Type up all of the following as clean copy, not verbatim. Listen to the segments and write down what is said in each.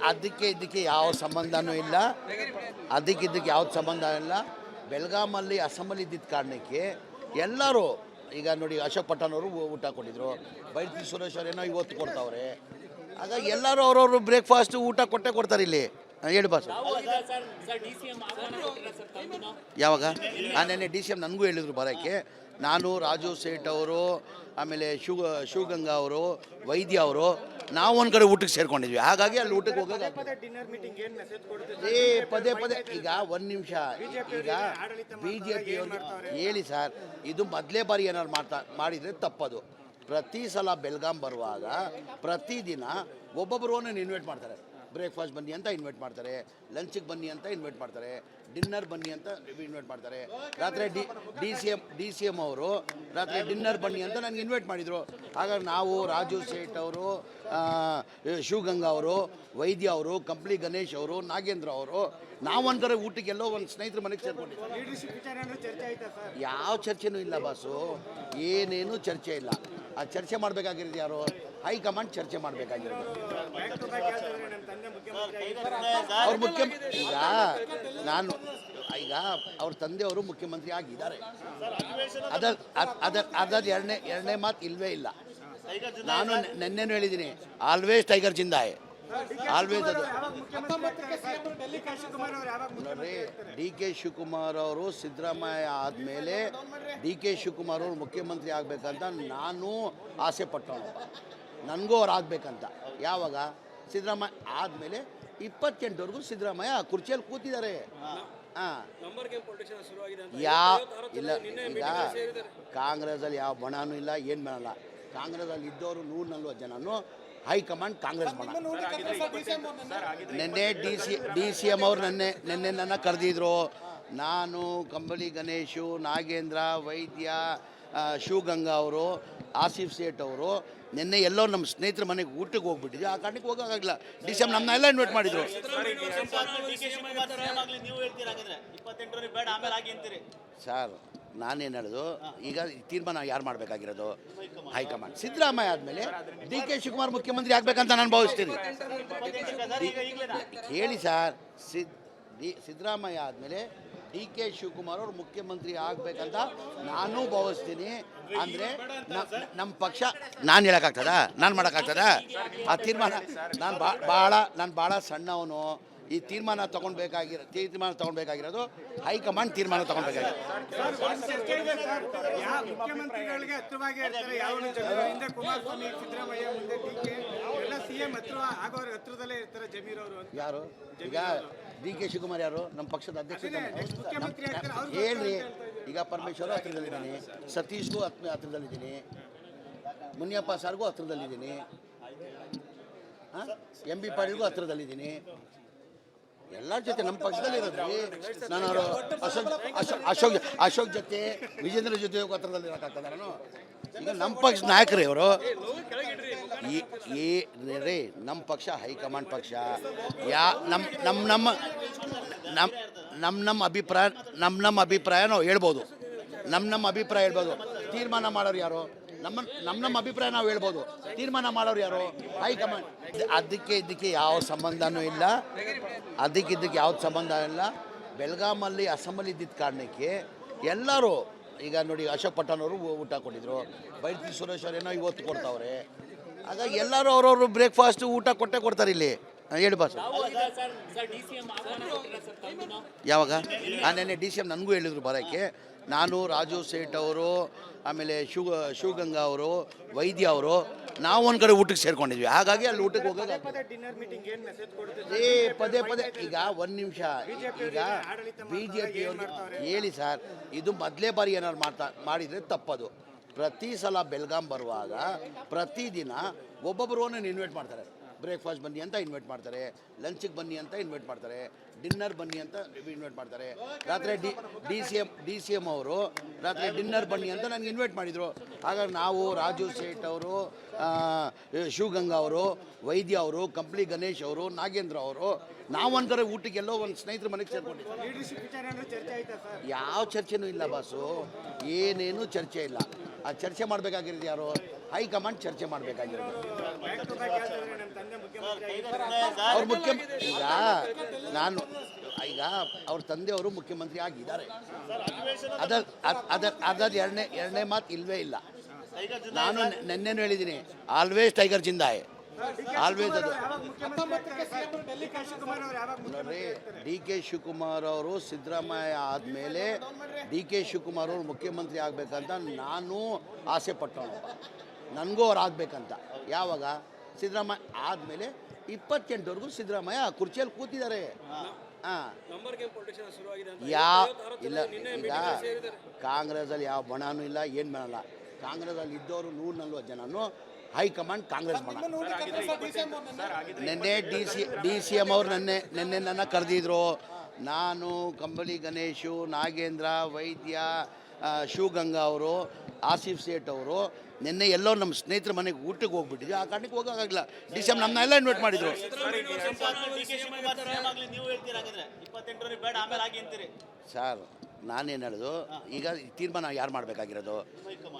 ಅದಕ್ಕೆ ಯಾವ ಸಂಬಂಧನೂ ಇಲ್ಲ. ಅದಕ್ಕೆ ಯಾವ್ದು ಸಂಬಂಧ ಇಲ್ಲ. ಬೆಳಗಾಮಲ್ಲಿ ಅಸೆಂಬ್ಲಿ ಇದ್ದಿದ್ದ ಕಾರಣಕ್ಕೆ ಎಲ್ಲರೂ ಈಗ ನೋಡಿ, ಅಶೋಕ್ ಪಟ್ಟಣ್ ಅವರು ಊಟ ಕೊಟ್ಟಿದ್ರು, ಬೈರತಿ ಸುರೇಶ್ ಅವರೇನೋ ಇವತ್ತು ಕೊಡ್ತಾವ್ರೆ. ಹಾಗಾಗಿ ಎಲ್ಲರೂ ಅವ್ರವ್ರು ಬ್ರೇಕ್ಫಾಸ್ಟು ಊಟ ಕೊಟ್ಟೆ ಕೊಡ್ತಾರೆ ಇಲ್ಲಿ. ಹೇಳಿ ಬಾಸು, ಯಾವಾಗ ನೆನ್ನೆ DCM ನನಗೂ ಹೇಳಿದರು ಬರೋಕ್ಕೆ. ನಾನು, ರಾಜು ಸೇಠ್ ಅವರು, ಆಮೇಲೆ ಶಿವಗಂಗಾ ಅವರು, ವೈದ್ಯ ಅವರು, ನಾವು ಒಂದು ಕಡೆ ಊಟಕ್ಕೆ ಸೇರ್ಕೊಂಡಿದ್ವಿ. ಹಾಗಾಗಿ ಅಲ್ಲಿ ಊಟಕ್ಕೆ ಹೋಗೋದು ಪದೇ ಈಗ ಒಂದು ನಿಮಿಷ. ಈಗ BJP ಹೇಳಿ ಸರ್, ಇದು ಮೊದಲೇ ಬಾರಿ ಏನಾದ್ರು ಮಾಡಿದರೆ ತಪ್ಪದು. ಪ್ರತಿ ಸಲ ಬೆಳಗಾಂ ಬರುವಾಗ ಪ್ರತಿದಿನ ಒಬ್ಬೊಬ್ಬರು ಒಂದನ್ನು ಇನ್ವೈಟ್ ಮಾಡ್ತಾರೆ. ಬ್ರೇಕ್ಫಾಸ್ಟ್ ಬನ್ನಿ ಅಂತ ಇನ್ವೈಟ್ ಮಾಡ್ತಾರೆ, ಲಂಚಿಗೆ ಬನ್ನಿ ಅಂತ ಇನ್ವೈಟ್ ಮಾಡ್ತಾರೆ, ಡಿನ್ನರ್ ಬನ್ನಿ ಅಂತ ಇನ್ವೈಟ್ ಮಾಡ್ತಾರೆ. ರಾತ್ರಿ DCM ಅವರು ರಾತ್ರಿ ಡಿನ್ನರ್ ಬನ್ನಿ ಅಂತ ನನಗೆ ಇನ್ವೈಟ್ ಮಾಡಿದರು. ಹಾಗಾಗಿ ನಾವು, ರಾಜು ಸೇಠ್ ಅವರು, ಶಿವಗಂಗಾ ಅವರು, ವೈದ್ಯ ಅವರು, ಕಂಪ್ಲಿ ಗಣೇಶ್ ಅವರು, ನಾಗೇಂದ್ರ ಅವರು, ನಾವು ಒಂದು ಕಡೆ ಊಟಕ್ಕೆ ಎಲ್ಲೋ ಒಂದು ಸ್ನೇಹಿತರ ಮನೆಗೆ ಸೇರ್ಕೊಂಡಿದ್ದೀವಿ. ಯಾವ ಚರ್ಚೆನೂ ಇಲ್ಲ ಬಾಸು, ಏನೇನು ಚರ್ಚೆ ಇಲ್ಲ. ಆ ಚರ್ಚೆ ಮಾಡಬೇಕಾಗಿರೋದು ಯಾರು? ಹೈಕಮಾಂಡ್ ಚರ್ಚೆ ಮಾಡಬೇಕಾಗಿರೋದು. ಅವ್ರ ಈಗ ಅವ್ರ ತಂದೆಯವರು ಮುಖ್ಯಮಂತ್ರಿ ಆಗಿದ್ದಾರೆ. ಅದರ ಎರಡನೇ ಮಾತು ಇಲ್ಲವೇ ಇಲ್ಲ. ನಾನು ನೆನ್ನೆನೂ ಹೇಳಿದ್ದೀನಿ, ಆಲ್ವೇಸ್ ಟೈಗರ್ ಜಿಂದಾಯ್, ಆಲ್ವೇಸ್. ಅದು ನೋಡ್ರಿ, DK ಶಿವಕುಮಾರ್ ಅವರು ಸಿದ್ದರಾಮಯ್ಯ ಆದಮೇಲೆ DK ಶಿವಕುಮಾರ್ ಅವರು ಮುಖ್ಯಮಂತ್ರಿ ಆಗಬೇಕಂತ ನಾನು ಆಸೆ ಪಟ್ಟವನಪ್ಪ. ನನಗೂ ಅವ್ರು ಆಗಬೇಕಂತ. ಯಾವಾಗ? ಸಿದ್ದರಾಮಯ್ಯ ಆದಮೇಲೆ 28ವರೆಗೂ ಸಿದ್ದರಾಮಯ್ಯ ಕುರ್ಚಿಯಲ್ಲಿ ಕೂತಿದ್ದಾರೆ. ಇಲ್ಲ, ಈಗ ಕಾಂಗ್ರೆಸ್ಸಲ್ಲಿ ಯಾವ ಬಣನೂ ಇಲ್ಲ, ಏನು ಬಣಲ್ಲ. ಕಾಂಗ್ರೆಸ್ಸಲ್ಲಿ ಇದ್ದವರು 140 ಜನನು ಹೈಕಮಾಂಡ್ ಕಾಂಗ್ರೆಸ್ ಬಣ. ನಿನ್ನೆ DCM ಅವರು ನೆನ್ನೆ ನನ್ನ ಕರೆದಿದ್ರು. ನಾನು, ಕಂಬಳಿ ಗಣೇಶು, ನಾಗೇಂದ್ರ, ವೈದ್ಯ, ಶಿವಗಂಗಾ ಅವರು, ಆಸಿಫ್ ಸೇಠ್ ಅವರು ನಿನ್ನೆ ಎಲ್ಲೋ ನಮ್ಮ ಸ್ನೇಹಿತರ ಮನೆಗೆ ಊಟಕ್ಕೆ ಹೋಗ್ಬಿಟ್ಟಿದ್ವಿ. ಆ ಕಾರಣಕ್ಕೆ ಹೋಗೋಕ್ಕಾಗಲ್ಲ. DCM ನಮ್ಮನ್ನೆಲ್ಲ ಇನ್ವೈಟ್ ಮಾಡಿದರು. ಸರ್, ನಾನೇನು ಹೇಳೋದು, ಈಗ ತೀರ್ಮಾನ ಯಾರು ಮಾಡಬೇಕಾಗಿರೋದು? ಹೈಕಮಾಂಡ್. ಸಿದ್ದರಾಮಯ್ಯ ಆದಮೇಲೆ DK ಶಿವಕುಮಾರ್ ಮುಖ್ಯಮಂತ್ರಿ ಆಗಬೇಕಂತ ನಾನು ಭಾವಿಸ್ತೀನಿ. ಹೇಳಿ ಸರ್, ಸಿದ್ದರಾಮಯ್ಯ ಆದಮೇಲೆ DK ಶಿವಕುಮಾರ್ ಅವರು ಮುಖ್ಯಮಂತ್ರಿ ಆಗಬೇಕಂತ ನಾನು ಭಾವಿಸ್ತೀನಿ. ಅಂದರೆ ನಮ್ಮ ಪಕ್ಷ, ನಾನು ಹೇಳೋಕ್ಕಾಗ್ತದ? ನಾನು ಮಾಡೋಕ್ಕಾಗ್ತದ? ಆ ತೀರ್ಮಾನ ನಾನು ಭಾಳ ಸಣ್ಣವನು. ಈ ತೀರ್ಮಾನ ತಗೊಳ್ಬೇಕಾಗಿರೋದು ಹೈಕಮಾಂಡ್ ತೀರ್ಮಾನ ತಗೊಳ್ಬೇಕಾಗಿರೋದು. ಯಾರು? ಈಗ DK ಶಿವಕುಮಾರ್ ಯಾರು? ನಮ್ಮ ಪಕ್ಷದ ಅಧ್ಯಕ್ಷ ಹೇಳ್ರಿ. ಈಗ ಪರಮೇಶ್ವರ್ ಹತ್ರದಲ್ಲಿದ್ದೀನಿ, ಸತೀಶ್ಗೂ ಹತ್ರದಲ್ಲಿದ್ದೀನಿ, ಮುನಿಯಪ್ಪ ಸಾರ್ಗೂ ಹತ್ರದಲ್ಲಿದ್ದೀನಿ, MB ಪಾಟೀಲ್ಗೂ ಹತ್ರದಲ್ಲಿದ್ದೀನಿ. ಎಲ್ಲರ ಜೊತೆ ನಮ್ಮ ಪಕ್ಷದಲ್ಲಿ ಇರೋದ್ರಿ. ನಾನು ಅವರು ಅಶೋಕ್ ಜೊತೆ, ವಿಜೇಂದ್ರ ಜೊತೆ ಹತ್ರದಲ್ಲಿ ಇರೋಕ್ಕಾಗ್ತದ? ನಾನು ಈಗ ನಮ್ಮ ಪಕ್ಷದ ನಾಯಕರೇ ಇವರು. ರೇ, ನಮ್ಮ ಪಕ್ಷ ಹೈಕಮಾಂಡ್ ಪಕ್ಷ. ನಮ್ಮ ಅಭಿಪ್ರಾಯ ನಾವು ಹೇಳ್ಬೋದು. ನಮ್ಮ ಅಭಿಪ್ರಾಯ ಹೇಳ್ಬೋದು. ತೀರ್ಮಾನ ಮಾಡೋರು ಯಾರು? ನಮ್ಮ ಅಭಿಪ್ರಾಯ ನಾವು ಹೇಳ್ಬೋದು. ತೀರ್ಮಾನ ಮಾಡೋರು ಯಾರು? ಹೈಕಮಾಂಡ್. ಅದಕ್ಕೆ ಯಾವ ಸಂಬಂಧನೂ ಇಲ್ಲ. ಅದಕ್ಕೆ ಯಾವ್ದು ಸಂಬಂಧ ಇಲ್ಲ. ಬೆಳಗಾಮಲ್ಲಿ ಅಸೆಂಬ್ಲಿ ಇದ್ದಿದ್ದ ಕಾರಣಕ್ಕೆ ಎಲ್ಲರೂ ಈಗ ನೋಡಿ, ಅಶೋಕ್ ಪಟ್ಟಣ್ ಅವರು ಊಟ ಕೊಟ್ಟಿದ್ರು, ಬೈರತಿ ಸುರೇಶ್ ಅವರೇನೋ ಇವತ್ತು ಕೊಡ್ತಾವ್ರೆ. ಹಾಗಾಗಿ ಎಲ್ಲರೂ ಅವ್ರವ್ರು ಬ್ರೇಕ್ಫಾಸ್ಟು ಊಟ ಕೊಟ್ಟೆ ಕೊಡ್ತಾರೆ ಇಲ್ಲಿ. ಹೇಳಿ ಬಾಸು, ಯಾವಾಗ ನೆನ್ನೆ DCM ನನಗೂ ಹೇಳಿದರು ಬರೋಕ್ಕೆ. ನಾನು, ರಾಜು ಸೇಠ್ ಅವರು, ಆಮೇಲೆ ಶಿವಗಂಗಾ ಅವರು, ವೈದ್ಯ ಅವರು, ನಾವು ಒಂದು ಕಡೆ ಊಟಕ್ಕೆ ಸೇರ್ಕೊಂಡಿದ್ವಿ. ಹಾಗಾಗಿ ಅಲ್ಲಿ ಊಟಕ್ಕೆ ಹೋಗೋದು ಪದೇ ಈಗ ಒಂದು ನಿಮಿಷ. ಈಗ BJP ಹೇಳಿ ಸರ್, ಇದು ಮೊದಲೇ ಬಾರಿ ಏನಾದ್ರು ಮಾಡಿದರೆ ತಪ್ಪದು. ಪ್ರತಿ ಸಲ ಬೆಳಗಾಂ ಬರುವಾಗ ಪ್ರತಿದಿನ ಒಬ್ಬೊಬ್ಬರು ಒಂದನ್ನು ಇನ್ವೈಟ್ ಮಾಡ್ತಾರೆ. ಬ್ರೇಕ್ಫಾಸ್ಟ್ ಬನ್ನಿ ಅಂತ ಇನ್ವೈಟ್ ಮಾಡ್ತಾರೆ, ಲಂಚಿಗೆ ಬನ್ನಿ ಅಂತ ಇನ್ವೈಟ್ ಮಾಡ್ತಾರೆ, ಡಿನ್ನರ್ ಬನ್ನಿ ಅಂತ ಇನ್ವೈಟ್ ಮಾಡ್ತಾರೆ. ರಾತ್ರಿ DCM ಅವರು ರಾತ್ರಿ ಡಿನ್ನರ್ ಬನ್ನಿ ಅಂತ ನನಗೆ ಇನ್ವೈಟ್ ಮಾಡಿದರು. ಹಾಗಾಗಿ ನಾವು, ರಾಜು ಸೇಠ್ ಅವರು, ಶಿವಗಂಗಾ ಅವರು, ವೈದ್ಯ ಅವರು, ಕಂಪ್ಲಿ ಗಣೇಶ್ ಅವರು, ನಾಗೇಂದ್ರ ಅವರು, ನಾವು ಒಂದು ಕಡೆ ಊಟಕ್ಕೆ ಎಲ್ಲೋ ಒಂದು ಸ್ನೇಹಿತರ ಮನೆಗೆ ಸೇರ್ಕೊಂಡಿದ್ದೀವಿ. ಯಾವ ಚರ್ಚೆನೂ ಇಲ್ಲ ಬಾಸು, ಏನೇನು ಚರ್ಚೆ ಇಲ್ಲ. ಆ ಚರ್ಚೆ ಮಾಡಬೇಕಾಗಿರೋದು ಯಾರು? ಹೈಕಮಾಂಡ್ ಚರ್ಚೆ ಮಾಡಬೇಕಾಗಿರೋದು. ಅವ್ರ ಈಗ ನಾನು ಈಗ ಅವ್ರ ತಂದೆಯವರು ಮುಖ್ಯಮಂತ್ರಿ ಆಗಿದ್ದಾರೆ. ಅದರ ಎರಡನೇ ಮಾತು ಇಲ್ಲವೇ ಇಲ್ಲ. ನಾನು ನೆನ್ನೆನೂ ಹೇಳಿದ್ದೀನಿ, ಆಲ್ವೇಸ್ ಟೈಗರ್ ಜಿಂದಾಯ್, ಆಲ್ವೇಸ್. ಅದು ನೋಡ್ರಿ, ಡಿ ಕೆ ಶಿವಕುಮಾರ್ ಅವರು ಸಿದ್ದರಾಮಯ್ಯ ಆದಮೇಲೆ ಡಿ ಕೆ ಶಿವಕುಮಾರ್ ಅವರು ಮುಖ್ಯಮಂತ್ರಿ ಆಗಬೇಕಂತ ನಾನು ಆಸೆ ಪಟ್ಟವನಪ್ಪ. ನನಗೂ ಅವ್ರು ಆಗಬೇಕಂತ. ಯಾವಾಗ? ಸಿದ್ದರಾಮಯ್ಯ ಆದಮೇಲೆ 28ವರೆಗೂ ಸಿದ್ದರಾಮಯ್ಯ ಕುರ್ಚಿಯಲ್ಲಿ ಕೂತಿದ್ದಾರೆ. ಇಲ್ಲ, ಈಗ ಕಾಂಗ್ರೆಸ್ಸಲ್ಲಿ ಯಾವ ಬಣನೂ ಇಲ್ಲ, ಏನು ಮಾಡಲ್ಲ. ಕಾಂಗ್ರೆಸ್ಸಲ್ಲಿ ಇದ್ದವರು 140 ಜನನು ಹೈಕಮಾಂಡ್ ಕಾಂಗ್ರೆಸ್ ಬಣ. ನಿನ್ನೆ ಡಿ ಸಿ ಎಮ್ ಅವರು ನೆನ್ನೆ ನನ್ನ ಕರೆದಿದ್ರು. ನಾನು, ಕಂಬಳಿ ಗಣೇಶು, ನಾಗೇಂದ್ರ, ವೈದ್ಯ, ಶಿವಗಂಗಾ ಅವರು, ಆಸಿಫ್ ಸೇಠ್ ಅವರು ನಿನ್ನೆ ಎಲ್ಲೋ ನಮ್ಮ ಸ್ನೇಹಿತರ ಮನೆಗೆ ಊಟಕ್ಕೆ ಹೋಗ್ಬಿಟ್ಟಿದ್ವಿ. ಆ ಕಾರಣಕ್ಕೆ ಹೋಗೋಕ್ಕಾಗಲ್ಲ. ಡಿ ಸಿ ಎಮ್ ನಮ್ಮನ್ನೆಲ್ಲ ಇನ್ವೈಟ್ ಮಾಡಿದ್ರು. ಸರ್, ನಾನೇನು ಹೇಳೋದು, ಈಗ ತೀರ್ಮಾನ ಯಾರು ಮಾಡಬೇಕಾಗಿರೋದು?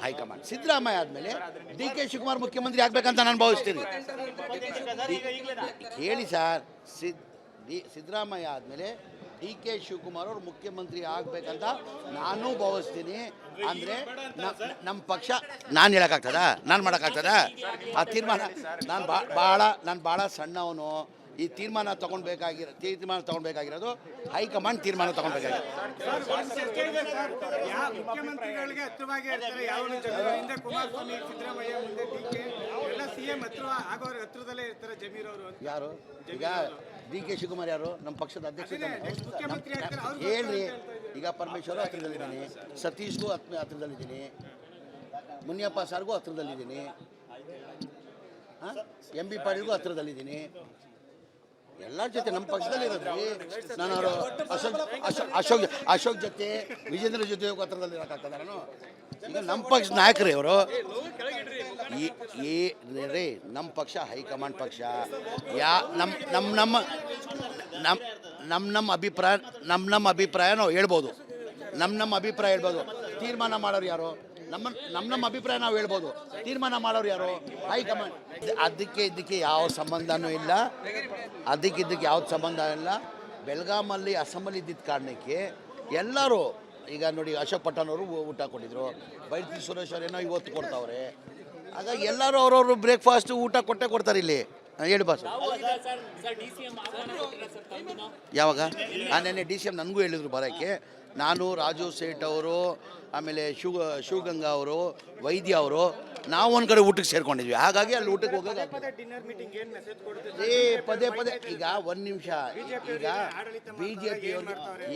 ಹೈಕಮಾಂಡ್. ಸಿದ್ದರಾಮಯ್ಯ ಆದಮೇಲೆ ಡಿ ಕೆ ಶಿವಕುಮಾರ್ ಮುಖ್ಯಮಂತ್ರಿ ಆಗಬೇಕಂತ ನಾನು ಭಾವಿಸ್ತೀನಿ. ಹೇಳಿ ಸರ್, ಸಿದ್ದರಾಮಯ್ಯ ಆದಮೇಲೆ ಡಿ ಕೆ ಶಿವಕುಮಾರ್ ಅವರು ಮುಖ್ಯಮಂತ್ರಿ ಆಗಬೇಕಂತ ನಾನು ಭಾವಿಸ್ತೀನಿ. ಅಂದರೆ ನಮ್ಮ ಪಕ್ಷ ನಾನು ಹೇಳೋಕ್ಕಾಗ್ತದ? ನಾನು ಮಾಡೋಕ್ಕಾಗ್ತದ? ಆ ತೀರ್ಮಾನ ನಾನು ಭಾಳ ಸಣ್ಣವನು. ಈ ತೀರ್ಮಾನ ತಗೊಳ್ಬೇಕಾಗಿರೋದು ಹೈಕಮಾಂಡ್ ತೀರ್ಮಾನ ತಗೊಳ್ಬೇಕಾಗಿರೋದು. ಮುಖ್ಯಮಂತ್ರಿಗಳಿಗೆ ಹತ್ರವಾಗಿ ಕುಮಾರಸ್ವಾಮಿ, ಸಿದ್ದರಾಮಯ್ಯ, ಮುಂದೆ ಡಿಕೆ ಎಲ್ಲ ಸಿಎಂ ಹತ್ರದಲ್ಲೇ ಇರ್ತಾರೆ. ಜಮೀರ್ ಅವರು ಯಾರು? ಈಗ ಡಿ ಕೆ ಶಿವಕುಮಾರ್ ಯಾರು? ನಮ್ಮ ಪಕ್ಷದ ಅಧ್ಯಕ್ಷ ಹೇಳ್ರಿ. ಈಗ ಪರಮೇಶ್ವರ್ ಹತ್ರದಲ್ಲಿದ್ದೀನಿ, ಸತೀಶ್ಗೂ ಹತ್ರದಲ್ಲಿದ್ದೀನಿ, ಮುನಿಯಪ್ಪ ಸಾರ್ಗೂ ಹತ್ರದಲ್ಲಿದ್ದೀನಿ, ಎಂ ಬಿ ಪಾಟೀಲ್ಗೂ ಹತ್ರದಲ್ಲಿದ್ದೀನಿ. ಎಲ್ಲರ ಜೊತೆ ನಮ್ಮ ಪಕ್ಷದಲ್ಲಿ ಇರೋದ್ರಿ. ನಾನು ಅವರು ಅಶೋಕ್ ಜೊತೆ, ವಿಜೇಂದ್ರ ಜೊತೆ ಹತ್ರದಲ್ಲಿ ಇರೋಕ್ಕಾಗ್ತದ? ನಾನು ಈಗ ನಮ್ಮ ಪಕ್ಷದ ನಾಯಕರೇ ಅವರು. ರೀ, ನಮ್ಮ ಪಕ್ಷ ಹೈಕಮಾಂಡ್ ಪಕ್ಷ. ನಮ್ಮ ಅಭಿಪ್ರಾಯ ನಾವು ಹೇಳ್ಬೋದು. ನಮ್ಮ ಅಭಿಪ್ರಾಯ ಹೇಳ್ಬೋದು. ತೀರ್ಮಾನ ಮಾಡೋರು ಯಾರು? ನಮ್ಮ ಅಭಿಪ್ರಾಯ ನಾವು ಹೇಳ್ಬೋದು. ತೀರ್ಮಾನ ಮಾಡೋರು ಯಾರು? ಹೈಕಮಾಂಡ್. ಇದಕ್ಕೆ ಯಾವ ಸಂಬಂಧನೂ ಇಲ್ಲ. ಇದಕ್ಕೆ ಯಾವ್ದು ಸಂಬಂಧ ಇಲ್ಲ. ಬೆಳಗಾಮಲ್ಲಿ ಅಸೆಂಬ್ಲಿ ಇದ್ದಿದ್ದ ಕಾರಣಕ್ಕೆ ಎಲ್ಲರೂ, ಈಗ ನೋಡಿ, ಅಶೋಕ್ ಪಟ್ಟಣ್ ಅವರು ಊಟ ಕೊಟ್ಟಿದ್ರು, ಬೈರತಿ ಸುರೇಶ್ ಅವರೇನೋ ಇವತ್ತು ಕೊಡ್ತಾವ್ರೆ. ಹಾಗಾಗಿ ಎಲ್ಲರೂ ಅವ್ರವ್ರು ಬ್ರೇಕ್ಫಾಸ್ಟ್ ಊಟ ಕೊಡ್ತಾರೆ ಇಲ್ಲಿ. ಹೇಳಿ ಬಾಸು, ಯಾವಾಗ? ನೆನ್ನೆ ಡಿ ಸಿ ಎಮ್ ನನಗೂ ಹೇಳಿದ್ರು ಬರೋಕ್ಕೆ. ನಾನು, ರಾಜು ಸೇಠ್ ಅವರು, ಆಮೇಲೆ ಶಿವಗಂಗಾ ಅವರು, ವೈದ್ಯ ಅವರು, ನಾವು ಒಂದು ಕಡೆ ಊಟಕ್ಕೆ ಸೇರ್ಕೊಂಡಿದ್ವಿ. ಹಾಗಾಗಿ ಅಲ್ಲಿ ಊಟಕ್ಕೆ ಹೋಗೋದು ಪದೇ ಈಗ ಒಂದು ನಿಮಿಷ. ಈಗ BJP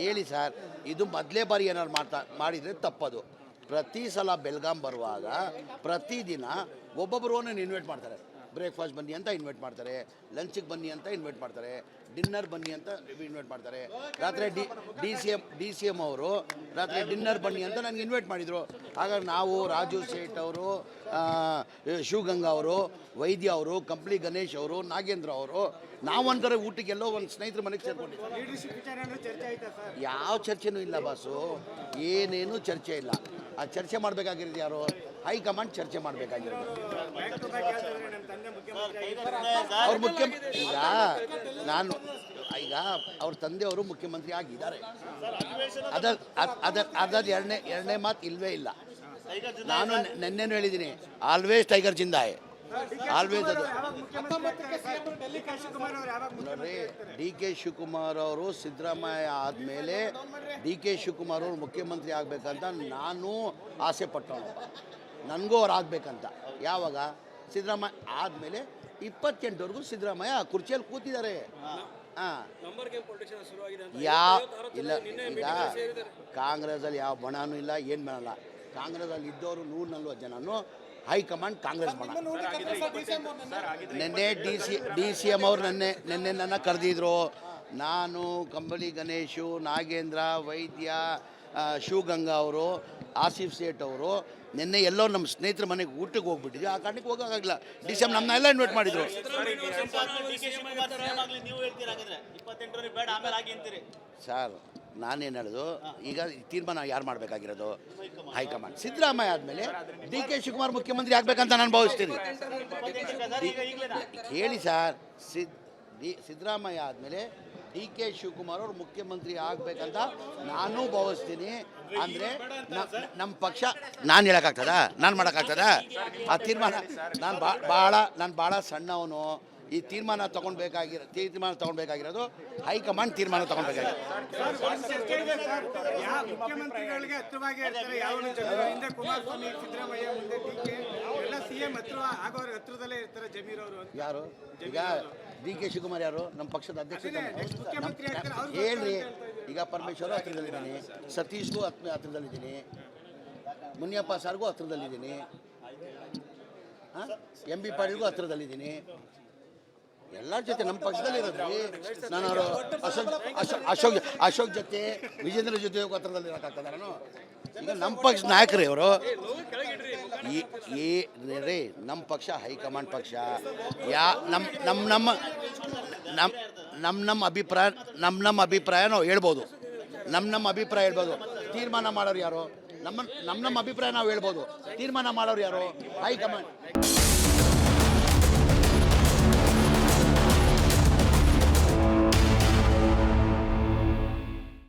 ಹೇಳಿ ಸರ್, ಇದು ಮೊದಲೇ ಬಾರಿ ಏನಾದ್ರು ಮಾಡಿದರೆ ತಪ್ಪದು. ಪ್ರತಿ ಸಲ ಬೆಳಗಾಂ ಬರುವಾಗ ಪ್ರತಿದಿನ ಒಬ್ಬೊಬ್ಬರು ಒಂದನ್ನು ಇನ್ವೈಟ್ ಮಾಡ್ತಾರೆ. ಬ್ರೇಕ್ಫಾಸ್ಟ್ ಬನ್ನಿ ಅಂತ ಇನ್ವೈಟ್ ಮಾಡ್ತಾರೆ, ಲಂಚಿಗೆ ಬನ್ನಿ ಅಂತ ಇನ್ವೈಟ್ ಮಾಡ್ತಾರೆ, ಡಿನ್ನರ್ ಬನ್ನಿ ಅಂತ ಇನ್ವೈಟ್ ಮಾಡ್ತಾರೆ. ರಾತ್ರಿ ಡಿ ಸಿ ಎಮ್ ಅವರು ರಾತ್ರಿ ಡಿನ್ನರ್ ಬನ್ನಿ ಅಂತ ನನಗೆ ಇನ್ವೈಟ್ ಮಾಡಿದರು. ಹಾಗಾಗಿ ನಾವು, ರಾಜು ಸೇಠ್ ಅವರು, ಶಿವಗಂಗಾ ಅವರು, ವೈದ್ಯ ಅವರು, ಕಂಪ್ಲಿ ಗಣೇಶ್ ಅವರು, ನಾಗೇಂದ್ರ ಅವರು, ನಾವು ಒಂದು ಕಡೆ ಊಟಕ್ಕೆ ಎಲ್ಲೋ ಒಂದು ಸ್ನೇಹಿತರ ಮನೆಗೆ ಸೇರ್ಕೊಂಡಿದ್ದೀವಿ. ಯಾವ ಚರ್ಚೆನೂ ಇಲ್ಲ ಬಾಸು, ಏನೇನು ಚರ್ಚೆ ಇಲ್ಲ. ಆ ಚರ್ಚೆ ಮಾಡಬೇಕಾಗಿರೋದು ಯಾರು? ಹೈಕಮಾಂಡ್ ಚರ್ಚೆ ಮಾಡಬೇಕಾಗಿರೋದು. ಈಗ ಅವ್ರ ತಂದೆಯವರು ಮುಖ್ಯಮಂತ್ರಿ ಆಗಿದ್ದಾರೆ. ಅದರ ಎರಡನೇ ಮಾತು ಇಲ್ಲವೇ ಇಲ್ಲ. ನಾನು ನೆನ್ನೆನೂ ಹೇಳಿದ್ದೀನಿ, ಆಲ್ವೇಸ್ ಟೈಗರ್ ಜಿಂದಾಯ್, ಆಲ್ವೇಸ್. ಅದು ನೋಡ್ರಿ, ಡಿ ಕೆ ಶಿವಕುಮಾರ್ ಅವರು ಸಿದ್ದರಾಮಯ್ಯ ಆದಮೇಲೆ ಡಿ ಕೆ ಶಿವಕುಮಾರ್ ಅವರು ಮುಖ್ಯಮಂತ್ರಿ ಆಗಬೇಕಂತ ನಾನು ಆಸೆ ಪಟ್ಟವನಪ್ಪ. ನನಗೂ ಅವ್ರು ಆಗಬೇಕಂತ. ಯಾವಾಗ? ಸಿದ್ದರಾಮಯ್ಯ ಆದಮೇಲೆ 28ವರೆಗೂ ಸಿದ್ದರಾಮಯ್ಯ ಕುರ್ಚಿಯಲ್ಲಿ ಕೂತಿದ್ದಾರೆ. ಇಲ್ಲ, ಈಗ ಕಾಂಗ್ರೆಸ್ಸಲ್ಲಿ ಯಾವ ಬಣನೂ ಇಲ್ಲ, ಏನು ಮಾಡಲ್ಲ. ಕಾಂಗ್ರೆಸ್ಸಲ್ಲಿ ಇದ್ದವರು 140 ಜನನು ಹೈಕಮಾಂಡ್ ಕಾಂಗ್ರೆಸ್ ಬಣ. ನಿನ್ನೆ ಡಿ ಸಿ ಎಮ್ ಅವರು ನೆನ್ನೆ ನನ್ನ ಕರೆದಿದ್ರು. ನಾನು, ಕಂಬಳಿ ಗಣೇಶು, ನಾಗೇಂದ್ರ, ವೈದ್ಯ, ಶಿವಗಂಗಾ ಅವರು, ಆಸಿಫ್ ಸೇಠ್ ಅವರು ನಿನ್ನೆ ಎಲ್ಲೋ ನಮ್ಮ ಸ್ನೇಹಿತರ ಮನೆಗೆ ಊಟಕ್ಕೆ ಹೋಗ್ಬಿಟ್ಟಿದ್ವಿ. ಆ ಕಾರಣಕ್ಕೆ ಹೋಗೋಕ್ಕಾಗಲ್ಲ. ಡಿ ಸಿ ಎಮ್ ನಮ್ಮನ್ನೆಲ್ಲ ಇನ್ವೈಟ್ ಮಾಡಿದ್ರು. ಸರ್, ನಾನೇನು ಹೇಳೋದು, ಈಗ ತೀರ್ಮಾನ ಯಾರು ಮಾಡಬೇಕಾಗಿರೋದು? ಹೈಕಮಾಂಡ್. ಸಿದ್ದರಾಮಯ್ಯ ಆದಮೇಲೆ ಡಿ ಕೆ ಶಿವಕುಮಾರ್ ಮುಖ್ಯಮಂತ್ರಿ ಆಗಬೇಕಂತ ನಾನು ಭಾವಿಸ್ತೀನಿ. ಹೇಳಿ ಸರ್, ಸಿದ್ದರಾಮಯ್ಯ ಆದಮೇಲೆ ಡಿ ಕೆ ಶಿವಕುಮಾರ್ ಅವರು ಮುಖ್ಯಮಂತ್ರಿ ಆಗಬೇಕಂತ ನಾನು ಭಾವಿಸ್ತೀನಿ. ಅಂದರೆ ನಮ್ಮ ಪಕ್ಷ ನಾನು ಹೇಳೋಕ್ಕಾಗ್ತದ? ನಾನು ಮಾಡೋಕ್ಕಾಗ್ತದ ಆ ತೀರ್ಮಾನ? ನಾನು ಭಾಳ ಸಣ್ಣವನು. ಈ ತೀರ್ಮಾನ ತಗೊಳ್ಬೇಕಾಗಿರೋದು ಹೈಕಮಾಂಡ್ ತೀರ್ಮಾನ ತಗೊಳ್ಬೇಕಾಗಿರೋದು. ಚರ್ಚೆ ಇದೆ ಸರ್, ಯಾವ ಮುಖ್ಯಮಂತ್ರಿಗಳಿಗೆ ಹತ್ರವಾಗಿ ಇರ್ತಾರೆ ಯಾವ ಜನರು. ಹಿಂದೆ ಕುಮಾರಸ್ವಾಮಿ, ಸಿದ್ದರಾಮಯ್ಯ, ಮುಂದೆ ಡಿಕೆ ಎಲ್ಲ ಸಿಎಂ ಆಗೋರು ಹತ್ರದಲ್ಲೇ ಇರ್ತಾರೆ ಜಮೀರ್ ಅವರು. ಯಾರು ಈಗ ಡಿ ಕೆ ಶಿವಕುಮಾರ್ ಯಾರು? ನಮ್ಮ ಪಕ್ಷದ ಅಧ್ಯಕ್ಷ ಮುಖ್ಯಮಂತ್ರಿ ಆಗ್ತಾರೆ ಅವ್ರು. ಹೇಳ್ರಿ, ಈಗ ಪರಮೇಶ್ವರ್ ಹತ್ರದಲ್ಲಿದ್ದೀನಿ, ಸತೀಶ್ಗೂ ಹತ್ರದಲ್ಲಿದ್ದೀನಿ, ಮುನಿಯಪ್ಪ ಸಾರ್ಗೂ ಹತ್ರದಲ್ಲಿದ್ದೀನಿ, ಎಂ ಬಿ ಪಾಟೀಲ್ಗೂ ಹತ್ರದಲ್ಲಿದ್ದೀನಿ. ಎಲ್ಲರ ಜೊತೆ ನಮ್ಮ ಪಕ್ಷದಲ್ಲಿ ಇರೋದ್ರಿ. ನಾನು ಅವರು ಅಶೋಕ್ ಜೊತೆ, ವಿಜೇಂದ್ರ ಜೊತೆ ಹತ್ರದಲ್ಲಿ ಇರೋಕ್ಕಾಗ್ತದ? ನಾನು ಈಗ ನಮ್ಮ ಪಕ್ಷ ನಾಯಕರೇ ಅವರು. ರೀ ನಮ್ಮ ಪಕ್ಷ ಹೈಕಮಾಂಡ್ ಪಕ್ಷ. ನಮ್ಮ ಅಭಿಪ್ರಾಯ ನಾವು ಹೇಳ್ಬೋದು. ನಮ್ಮ ಅಭಿಪ್ರಾಯ ಹೇಳ್ಬೋದು. ತೀರ್ಮಾನ ಮಾಡೋರು ಯಾರು? ನಮ್ಮ ಅಭಿಪ್ರಾಯ ನಾವು ಹೇಳ್ಬೋದು. ತೀರ್ಮಾನ ಮಾಡೋರು ಯಾರು? ಹೈಕಮಾಂಡ್.